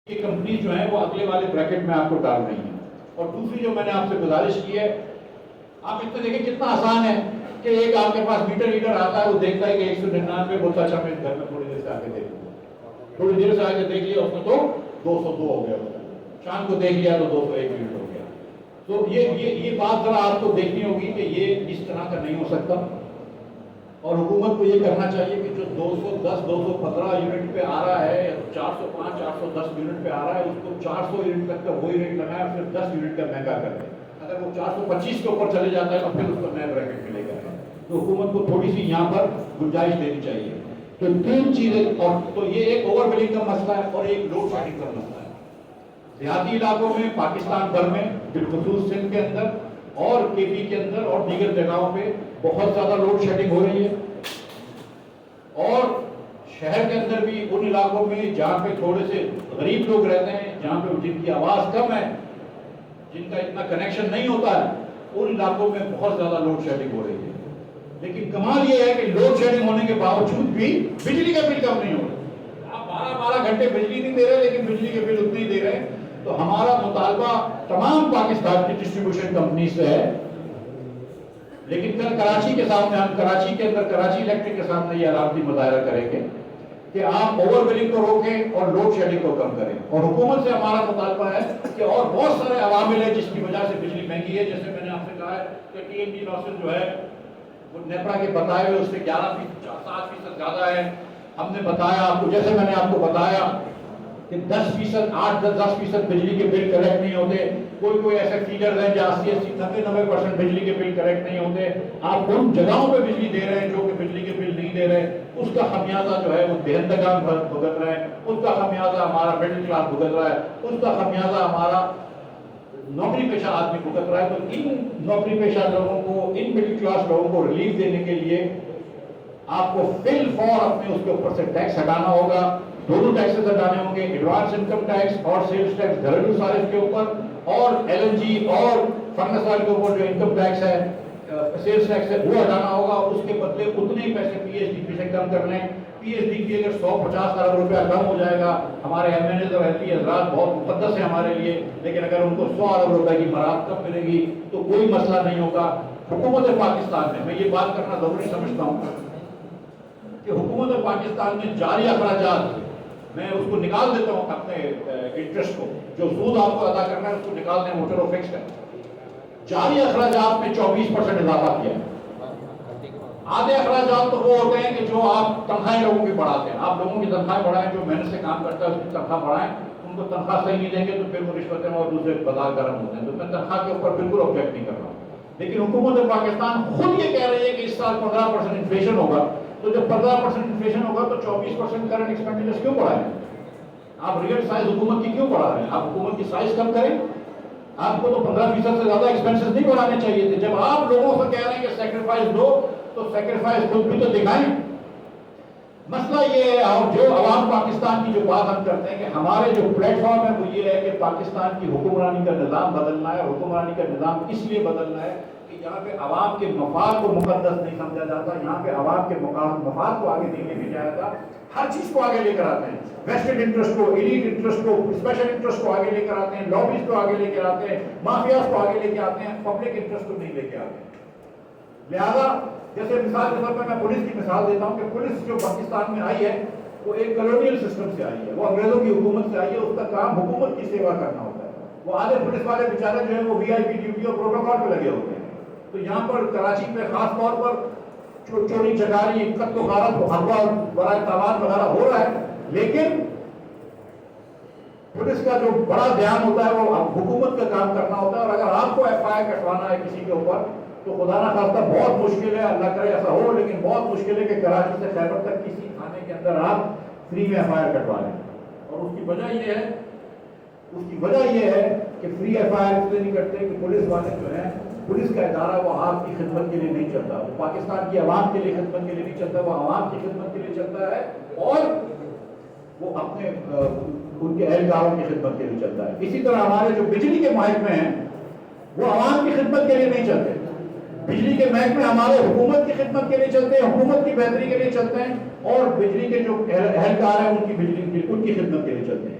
یہ کمپنی جو ہے وہ اگلے والے بریکٹ میں آپ کو ڈال رہی ہیں. اور دوسری جو میں نے آپ سے گزارش کی ہے، آپ اتنے دیکھیں کتنا آسان ہے کہ ایک آپ کے پاس میٹر ریڈر آتا ہے، وہ دیکھتا ہے کہ 199 بہت اچھا، میں گھر میں تھوڑی دیر سے آگے دیکھ لوں، تھوڑی دیر سے آگے دیکھ لیا اس کو تو 202 ہو گیا، شام کو دیکھ لیا تو 201 یونٹ ہو گیا. تو یہ بات ذرا آپ کو دیکھنی ہوگی کہ یہ اس طرح کا نہیں ہو سکتا. اور حکومت کو یہ کرنا چاہیے کہ جو 210 215 یونٹ پہ آ رہا ہے، 405 410 یونٹ پہ آ رہا ہے، اس کو 400 یونٹ تک کا وہی ریٹ لگائے اور پھر 10 یونٹ کا مہنگا کر دیں. اگر وہ 425 کے اوپر چلے جاتا ہے تو پھر اس کو نیا بریکٹ ملے گا. تو حکومت کو تھوڑی سی یہاں پر گنجائش دینی چاہیے. تو تین چیزیں، اور تو یہ ایک اوور بلنگ کا مسئلہ ہے اور ایک لوڈ شیڈنگ کا مسئلہ ہے. دیہاتی علاقوں میں، پاکستان بھر میں، بالخصوص سندھ کے اندر اور کے پی کے اندر اور دیگر جگہوں پہ بہت زیادہ لوڈ شیڈنگ ہو رہی ہے. اور شہر کے اندر بھی ان علاقوں میں جہاں پہ تھوڑے سے غریب لوگ رہتے ہیں، جہاں پہ جن کی آواز کم ہے، جن کا اتنا کنیکشن نہیں ہوتا ہے، ان علاقوں میں بہت زیادہ لوڈ شیڈنگ ہو رہی ہے. لیکن کمال یہ ہے کہ لوڈ شیڈنگ ہونے کے باوجود بھی بجلی کا بل کم نہیں ہو رہا. آپ 12 گھنٹے بجلی نہیں دے رہے لیکن بجلی کے بل اتنے ہی دے رہے ہیں. تو ہمارا مطالبہ تمام پاکستان کی ڈسٹریبیوشن کمپنی سے ہے. لیکن کل کراچی کے سامنے، ہم کراچی کے اندر کراچی الیکٹرک کے سامنے یہ علامتی مظاہرہ کریں گے کہ آپ اوور بلنگ کو روکیں اور لوڈ شیڈنگ کو کم کریں. اور حکومت سے ہمارا مطالبہ ہے کہ اور بہت سارے عوامل ہیں جس کی وجہ سے بجلی مہنگی ہے. جیسے میں نے آپ سے کہا ہے کہ ٹی این ڈی لاسز جو ہے وہ نیپرا کے بتائے ہوئے اس سے 7% زیادہ ہے. ہم نے بتایا آپ کو، جیسے میں نے آپ کو بتایا کہ 10%، 8-10% بجلی کے بل کریکٹ نہیں ہوتے. کوئی ایسے فیلرز ہیں جہاں 80-90% بجلی کے بل کریکٹ نہیں ہوتے. آپ ان جگہوں پہ بجلی دے رہے ہیں جو کہ بجلی کے بل نہیں دے رہے. اس کا خمیازہ جو ہے وہ دہندگان بھگت رہے ہیں، اس کا خمیازہ ہمارا مڈل کلاس بھگت رہا ہے، اس کا خمیازہ ہمارا نوکری پیشہ آدمی بھگت رہا ہے. تو ان نوکری پیشہ لوگوں کو، ان مڈل کلاس لوگوں کو ریلیف دینے کے لیے آپ کو فی الفور اپنے اس کے اوپر سے ٹیکس ہٹانا ہوگا. دونوں ٹیکسز ہٹانے ہوں گے، ایڈوانس انکم ٹیکس اور سیلز ٹیکس گھریلو صارف کے اوپر، اور ایل این جی اور فرنس آئل کے اوپر جو انکم ٹیکس ہے، سیلز ٹیکس ہے، وہ ہٹانا ہوگا. اس کے بدلے اتنے ہی پیسے پی ایچ ڈی پہ سے کم کر لیں. پی ایچ ڈی کی اگر 150 ارب روپیہ کم ہو جائے گا، ہمارے ایم این ایز اور ایل پی حضرات بہت مقدس ہیں ہمارے لیے، لیکن اگر ان کو 100 ارب روپے کی مراعات کم ملے گی تو کوئی مسئلہ نہیں ہوگا. حکومت پاکستان میں یہ بات کرنا ضروری سمجھتا ہوں کہ حکومت پاکستان میں جاری اخراجات، میں اس کو نکال دیتا ہوں اپنے انٹرسٹ کو، جو سود آپ کو ادا کرنا ہے اس کو نکال دیں، موٹر و فکس کریں. جاری اخراجات میں 24% اضافہ کیا ہے. آدھے اخراجات تو وہ ہوتے ہیں کہ جو آپ تنخواہیں لوگوں کی بڑھاتے ہیں. آپ لوگوں کی تنخواہیں بڑھائیں، جو محنت سے کام کرتا ہے اس کی تنخواہ بڑھائیں. ان کو تنخواہ صحیح نہیں دیں گے تو پھر وہ رشوتیں اور دوسرے بازار گرم ہوتے ہیں. تو میں تنخواہ کے اوپر بالکل آبجیکٹ نہیں کر رہا ہوں. لیکن حکومت پاکستان خود یہ کہہ رہی ہے کہ اس سال 15% انفلیشن ہوگا. تو جب 15% انفلیشن ہوگا تو 24% کرنٹ ایکسپینڈیچر کیوں بڑھائیں؟ آپ ریئل سائز حکومت کی کیوں بڑھا رہے ہیں؟ آپ حکومت کی سائز کم کریں. آپ کو تو 15% سے زیادہ ایکسپینسز نہیں بڑھانے چاہیے تھے. جب آپ لوگوں سے کہہ رہے ہیں کہ سیکریفائس دو تو سیکریفائس خود بھی تو دکھائیں. مسئلہ یہ ہے، اور جو عوام پاکستان کی جو بات ہم کرتے ہیں کہ ہمارے جو پلیٹ فارم ہے وہ یہ ہے کہ پاکستان کی حکمرانی کا نظام بدلنا ہے. حکمرانی کا نظام اس لیے بدلنا ہے کہ یہاں پہ عوام کے مفاد کو مقدس نہیں سمجھا جاتا. یہاں پہ عوام کے مفاد کو آگے نہیں لے کے جایا جاتا. ہر چیز کو آگے لے کر آتے ہیں، ویسٹڈ انٹرسٹ کو، ایلیٹ انٹرسٹ کو، اسپیشل انٹرسٹ کو آگے لے کر آتے ہیں، لابیز کو آگے لے کر آتے ہیں، مافیاز کو آگے لے کے آتے ہیں، پبلک انٹرسٹ کو نہیں لے کے آتے ہیں. لہذا جیسے مثال کے طور پر میں پولیس کی مثال دیتا ہوں کہ پولیس جو پاکستان میں آئی ہے وہ ایک کالونیل سسٹم سے آئی ہے، وہ انگریزوں کی حکومت سے آئی ہے. اس کا کام حکومت کی سیوا کرنا ہوتا ہے. وہ آدھے پولیس والے بیچارے جو ہیں وہ وی آئی پی ڈیوٹی اور پروٹوکول پہ لگے ہوتے ہیں. تو یہاں پر کراچی میں خاص طور پر چوری چکاری، قتل و غارت، حلوہ برائے تاوان وغیرہ ہو رہا ہے. لیکن پولیس کا جو بڑا دھیان ہوتا ہے وہ حکومت کا کام کرنا ہوتا ہے. اور اگر آپ کو ایف آئی آر کٹوانا ہے کسی کے اوپر تو خدا نہ خواستہ بہت مشکل ہے، اللہ کرے ایسا ہو، لیکن بہت مشکل ہے کہ کراچی سے خیبر تک کسی تھانے کے اندر آپ فری میں ایف آئی آر کٹوا لیں. اور اس کی وجہ یہ ہے کہ فری ایف آئی آر اس لیے نہیں کرتے کہ پولیس والے جو ہیں، پولیس کا ادارہ وہ آپ کی خدمت کے لیے نہیں چلتا، وہ پاکستان کی عوام کے لیے خدمت کے لیے نہیں چلتا، وہ عوام کی خدمت کے لیے چلتا ہے اور وہ اپنے ان کے اہلکاروں کی خدمت کے لیے چلتا ہے. اسی طرح ہمارے جو بجلی کے محکمے ہیں وہ عوام کی خدمت کے لیے نہیں چلتے. بجلی کے محکمے ہمارے حکومت کی خدمت کے لیے چلتے ہیں، حکومت کی بہتری کے لیے چلتے ہیں، اور بجلی کے جو اہلکار ہیں ان کی خدمت کے لیے چلتے ہیں.